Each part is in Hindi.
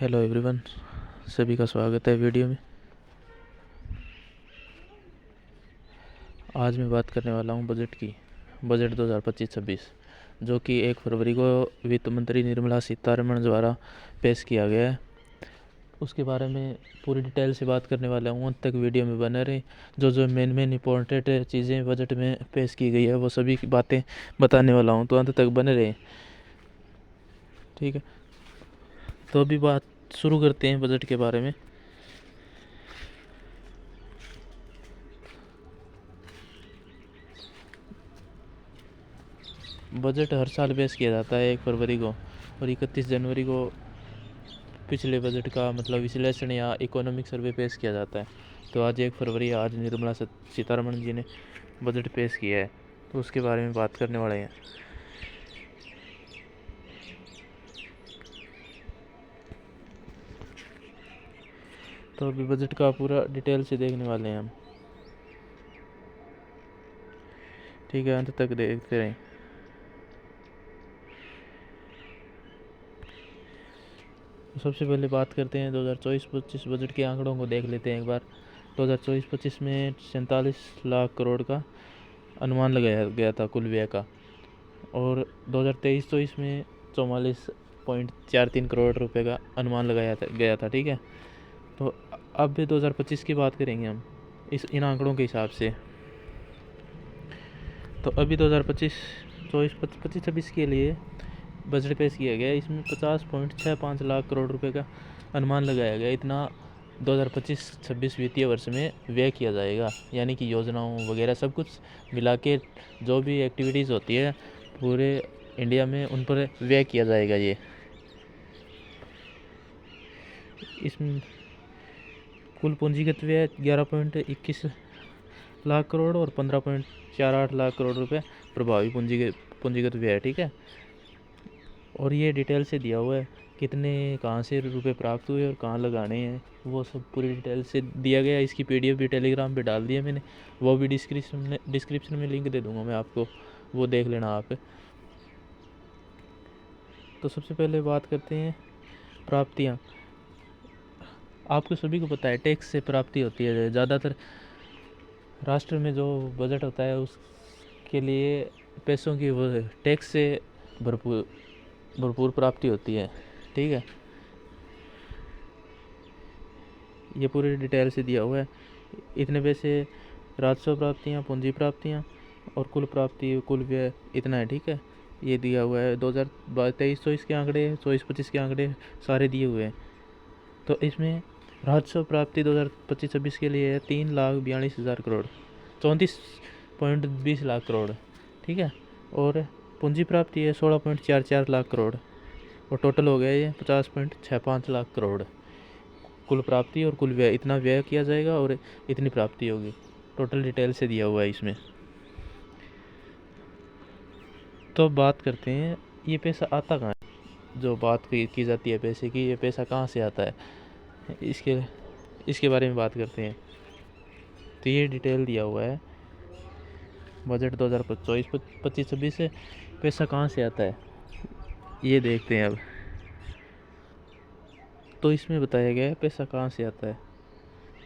हेलो एवरीवन, सभी का स्वागत है वीडियो में। आज मैं बात करने वाला हूँ बजट की। बजट 2025-26 जो कि 1 फरवरी को वित्त मंत्री निर्मला सीतारमण द्वारा पेश किया गया है, उसके बारे में पूरी डिटेल से बात करने वाला हूँ। अंत तक वीडियो में बने रहे। जो मेन इम्पोर्टेंट चीज़ें बजट में पेश की गई है वो सभी की बातें बताने वाला हूँ, तो अंत तक बने रहे। ठीक है, तो अभी बात शुरू करते हैं बजट के बारे में। बजट हर साल पेश किया जाता है 1 फरवरी को, और 31 जनवरी को पिछले बजट का मतलब विश्लेषण या इकोनॉमिक सर्वे पेश किया जाता है। तो आज 1 फरवरी, आज निर्मला सीतारमण जी ने बजट पेश किया है, तो उसके बारे में बात करने वाले हैं। तो अभी बजट का पूरा डिटेल से देखने वाले हैं हम। ठीक है, अंत तक देखते रहें। सबसे पहले बात करते हैं 2024-25 बजट के आंकड़ों को देख लेते हैं एक बार। 2024-25 में 47 लाख करोड़ का अनुमान लगाया गया था कुल व्यय का, और 2023-24 में 44.43 करोड़ रुपए का अनुमान लगाया गया था। ठीक है, तो अब भी 2025 की बात करेंगे हम इन आंकड़ों के हिसाब से। तो अभी 2025-26 के लिए बजट पेश किया गया। इसमें 50.65 लाख करोड़ रुपए का अनुमान लगाया गया। इतना 2025-26 वित्तीय वर्ष में व्यय किया जाएगा, यानी कि योजनाओं वगैरह सब कुछ मिला के जो भी एक्टिविटीज़ होती है पूरे इंडिया में उन पर व्यय किया जाएगा। ये इसमें कुल पूंजीगत व्यय 11.21 लाख करोड़ और 15.48 लाख करोड़ रुपए प्रभावी पूंजीगत व्यय है। ठीक है, और ये डिटेल से दिया हुआ है कितने कहाँ से रुपए प्राप्त हुए और कहाँ लगाने हैं, वो सब पूरी डिटेल से दिया गया है। इसकी पीडीएफ भी टेलीग्राम पे डाल दिया मैंने, वो भी डिस्क्रिप्शन में लिंक दे दूंगा मैं आपको, वो देख लेना आप। तो सबसे पहले बात करते हैं प्राप्तियाँ। आपको सभी को पता है टैक्स से प्राप्ति होती है। ज़्यादातर राष्ट्र में जो बजट होता है उसके लिए पैसों की वो टैक्स से भरपूर प्राप्ति होती है। ठीक है, ये पूरी डिटेल से दिया हुआ है। इतने पैसे राजस्व प्राप्तियाँ, पूंजी प्राप्तियाँ और कुल प्राप्ति, कुल व्यय इतना है। ठीक है, ये दिया हुआ है। 2023-24 के आंकड़े, 24-25 के आंकड़े सारे दिए हुए हैं। तो इसमें राजस्व प्राप्ति 2025-26 के लिए है 3,42,000 करोड़, 34.20 लाख करोड़। ठीक है, और पूंजी प्राप्ति है 16.44 लाख करोड़, और टोटल हो गया ये 50.65 लाख करोड़। कुल प्राप्ति और कुल व्यय, इतना व्यय किया जाएगा और इतनी प्राप्ति होगी। टोटल डिटेल से दिया हुआ है इसमें। तो बात करते हैं ये पैसा आता कहाँ है। जो बात की जाती है पैसे की, ये पैसा कहाँ से आता है, इसके बारे में बात करते हैं। तो ये डिटेल दिया हुआ है बजट 2024-25 से पैसा कहाँ से आता है, ये देखते हैं अब। तो इसमें बताया गया है पैसा कहाँ से आता है,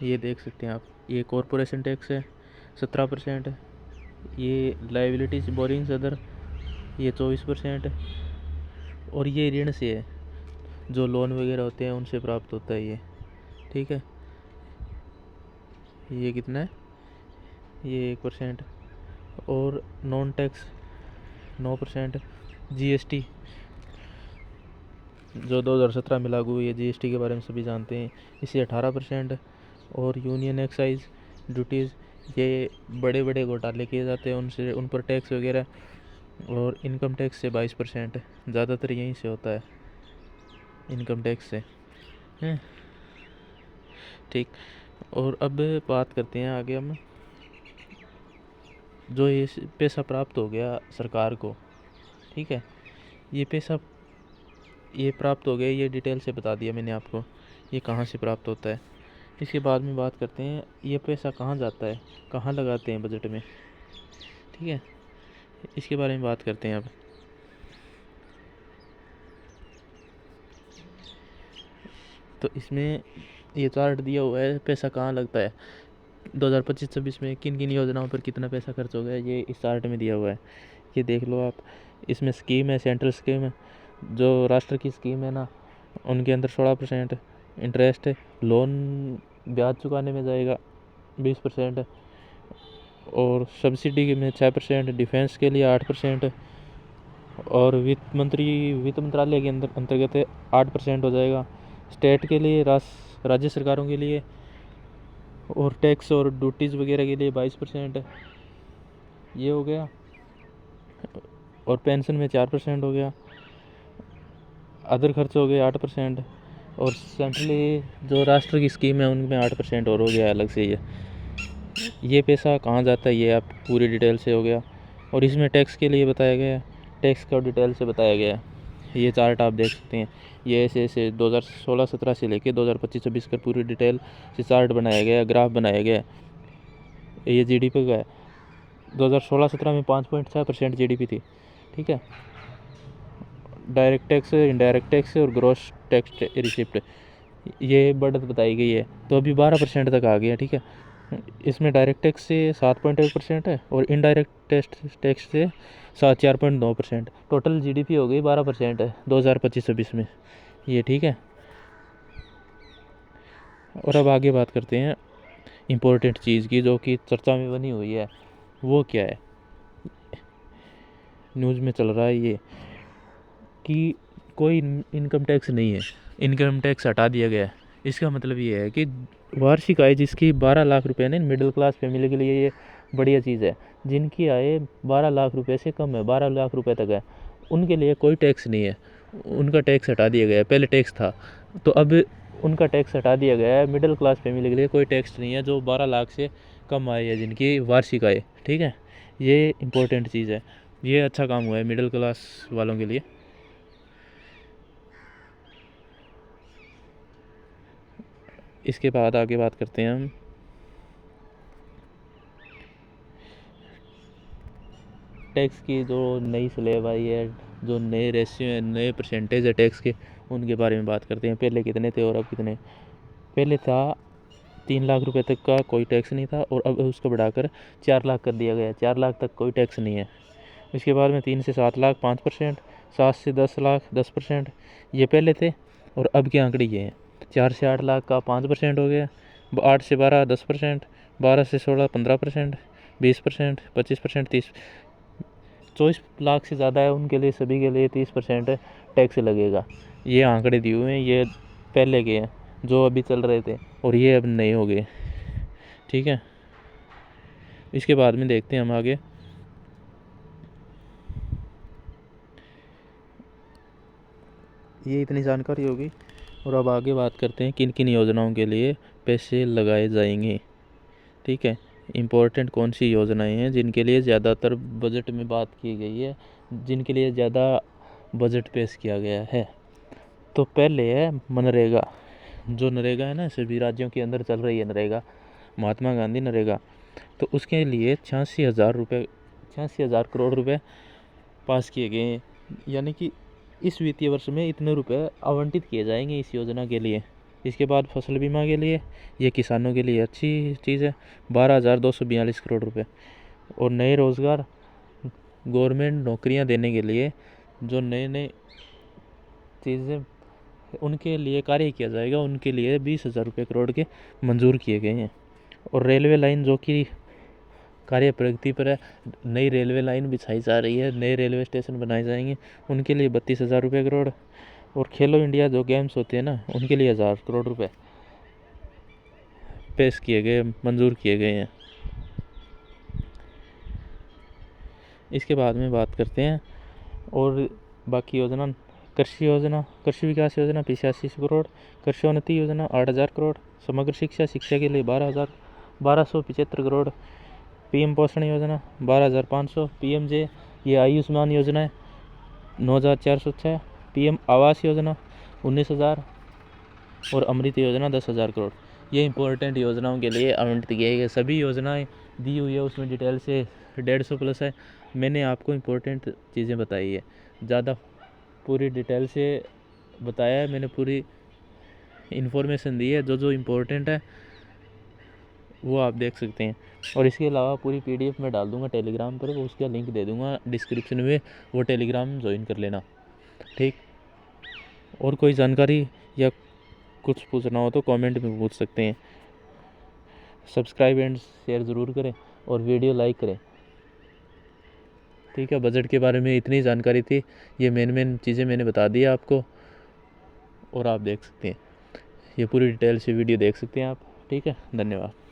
ये देख सकते हैं आप। ये कॉरपोरेशन टैक्स है 17%, ये लाइबिलिटीज बोरिंग्स अदर ये 24%, और ये ऋण से है, जो लोन वगैरह होते हैं उनसे प्राप्त होता है ये। ठीक है, ये कितना है, ये 1%, और नॉन टैक्स 9%। जीएसटी जो 2017 में लागू हुई है, जीएसटी के बारे में सभी जानते हैं, इसे 18%। और यूनियन एक्साइज ड्यूटीज़, ये बड़े बड़े घोटाले किए जाते हैं उनसे, उन पर टैक्स वगैरह। और इनकम टैक्स से 22%, ज़्यादातर यहीं से होता है इनकम टैक्स से। ठीक, और अब बात करते हैं आगे हम। जो ये पैसा प्राप्त हो गया सरकार को, ठीक है, ये पैसा ये प्राप्त हो गया, ये डिटेल से बता दिया मैंने आपको ये कहाँ से प्राप्त होता है। इसके बाद में बात करते हैं ये पैसा कहाँ जाता है, कहाँ लगाते हैं बजट में। ठीक है, इसके बारे में बात करते हैं अब। तो इसमें ये चार्ट दिया हुआ है पैसा कहाँ लगता है, 2025-26 में किन किन योजनाओं पर कितना पैसा खर्च हो गया, ये इस चार्ट में दिया हुआ है। ये देख लो आप। इसमें स्कीम है, सेंट्रल स्कीम है, जो राष्ट्र की स्कीम है ना, उनके अंदर 16% इंटरेस्ट है। लोन ब्याज चुकाने में जाएगा 20%, और सब्सिडी में 6%, डिफेंस के लिए 8%, और वित्त मंत्रालय के अंदर अंतर्गत 8% हो जाएगा। स्टेट के लिए, राज्य सरकारों के लिए, और टैक्स और ड्यूटीज़ वगैरह के लिए 22% ये हो गया। और पेंशन में 4% हो गया। अदर खर्च हो गए 8%, और सेंट्रली जो राष्ट्र की स्कीम है उनमें 8% और हो गया अलग से। ये पैसा कहाँ जाता है ये आप पूरी डिटेल से हो गया। और इसमें टैक्स के लिए बताया गया है, टैक्स का डिटेल से बताया गया है। ये चार्ट आप देख सकते हैं। ये ऐसे 2016-17 से लेके 2025-26 का पूरी डिटेल से चार्ट बनाया गया है, ग्राफ बनाया गया है। ये जीडीपी का है। 2016-17 में 5.6% जीडीपी थी, ठीक है। डायरेक्ट टैक्स, इनडायरेक्ट टैक्स और ग्रॉस टैक्स रिसिप्ट, ये बढ़त बताई गई है। तो अभी 12% तक आ गया, ठीक है। इसमें डायरेक्ट टैक्स से 7.1% है, और इनडायरेक्ट टैक्स से 4.9%। टोटल जीडीपी हो गई 12% है 2025-26 में, ये ठीक है। और अब आगे बात करते हैं इम्पोर्टेंट चीज़ की, जो कि चर्चा में बनी हुई है। वो क्या है, न्यूज़ में चल रहा है ये कि कोई इनकम टैक्स नहीं है, इनकम टैक्स हटा दिया गया है। इसका मतलब ये है कि वार्षिक आय जिसकी 12 लाख रुपए ने, मिडिल क्लास फैमिली के लिए ये बढ़िया चीज़ है। जिनकी आय 12 लाख रुपए से कम है, 12 लाख रुपए तक है, उनके लिए कोई टैक्स नहीं है। उनका टैक्स हटा दिया गया है। पहले टैक्स था, तो अब उनका टैक्स हटा दिया गया है। मिडिल क्लास फैमिली के लिए कोई टैक्स नहीं है जो 12 लाख से कम आय है जिनकी वार्षिक आय, ठीक है। ये इम्पोर्टेंट चीज़ है, ये अच्छा काम हुआ है मिडिल क्लास वालों के लिए। इसके बाद आगे बात करते हैं हम टैक्स की। जो नई स्लैब आई है, जो नए रेशियो है, नए परसेंटेज है टैक्स के, उनके बारे में बात करते हैं। पहले कितने थे और अब कितने। पहले था 3 लाख रुपए तक का कोई टैक्स नहीं था, और अब उसको बढ़ाकर 4 लाख कर दिया गया है। 4 लाख तक कोई टैक्स नहीं है। इसके बाद में 3 से 7 लाख 5%, 7 से 10 लाख 10%, ये पहले थे। और अब के आंकड़े ये हैं, 4 से 8 लाख का 5% हो गया, 8 से 12 10%, 12 से 16 15%, 20%, 25%, 30, 24 लाख से ज़्यादा है उनके लिए, सभी के लिए 30% टैक्स लगेगा। ये आंकड़े दिए हुए हैं, ये पहले के हैं जो अभी चल रहे थे, और ये अब नए हो गए, ठीक है। इसके बाद में देखते हैं हम आगे। ये इतनी जानकारी होगी, और अब आगे बात करते हैं किन किन योजनाओं के लिए पैसे लगाए जाएंगे, ठीक है। इम्पोर्टेंट कौन सी योजनाएं हैं जिनके लिए ज़्यादातर बजट में बात की गई है, जिनके लिए ज़्यादा बजट पेश किया गया है। तो पहले है मनरेगा। जो नरेगा है ना, सभी राज्यों के अंदर चल रही है नरेगा, महात्मा गांधी नरेगा। तो उसके लिए 86,000 करोड़ रुपए पास किए गए हैं। यानी कि इस वित्तीय वर्ष में इतने रुपए आवंटित किए जाएंगे इस योजना के लिए। इसके बाद फसल बीमा के लिए, ये किसानों के लिए अच्छी चीज़ है, 12,242 करोड़ रुपए। और नए रोज़गार, गवर्नमेंट नौकरियां देने के लिए जो नए नए चीज़ें उनके लिए कार्य किया जाएगा, उनके लिए 20,000 रुपये करोड़ के मंजूर किए गए हैं। और रेलवे लाइन जो कि कार्य प्रगति पर है, नई रेलवे लाइन बिछाई जा रही है, नए रेलवे स्टेशन बनाए जाएंगे, उनके लिए 32,000 रुपये करोड़। और खेलो इंडिया जो गेम्स होते हैं ना, उनके लिए 1,000 करोड़ रुपए पेश किए गए, मंजूर किए गए हैं। इसके बाद में बात करते हैं और बाकी योजना। कृषि योजना, कृषि विकास योजना 85 करोड़, कृषि योजना 8,000 करोड़, समग्र शिक्षा के लिए 1275 करोड़, पीएम पोषण योजना 12,500, पीएमजे ये आयुष्मान योजना है 9,406, पीएम आवास योजना 19,000, और अमृत योजना 10,000 करोड़। ये इंपॉर्टेंट योजनाओं के लिए आवंटित किए गए। सभी योजनाएं दी हुई है उसमें डिटेल से, 150 प्लस है। मैंने आपको इम्पोर्टेंट चीज़ें बताई है, ज़्यादा पूरी डिटेल से बताया है मैंने, पूरी इन्फॉर्मेशन दी है, जो जो इम्पोर्टेंट है वो आप देख सकते हैं। और इसके अलावा पूरी PDF में डाल दूंगा टेलीग्राम पर, उसका लिंक दे दूंगा डिस्क्रिप्शन में, वो टेलीग्राम ज्वाइन कर लेना, ठीक। और कोई जानकारी या कुछ पूछना हो तो कमेंट में पूछ सकते हैं। सब्सक्राइब एंड शेयर ज़रूर करें और वीडियो लाइक करें, ठीक है। बजट के बारे में इतनी जानकारी थी, ये मेन चीज़ें मैंने बता दी आपको, और आप देख सकते हैं, ये पूरी डिटेल से वीडियो देख सकते हैं आप, ठीक है। धन्यवाद।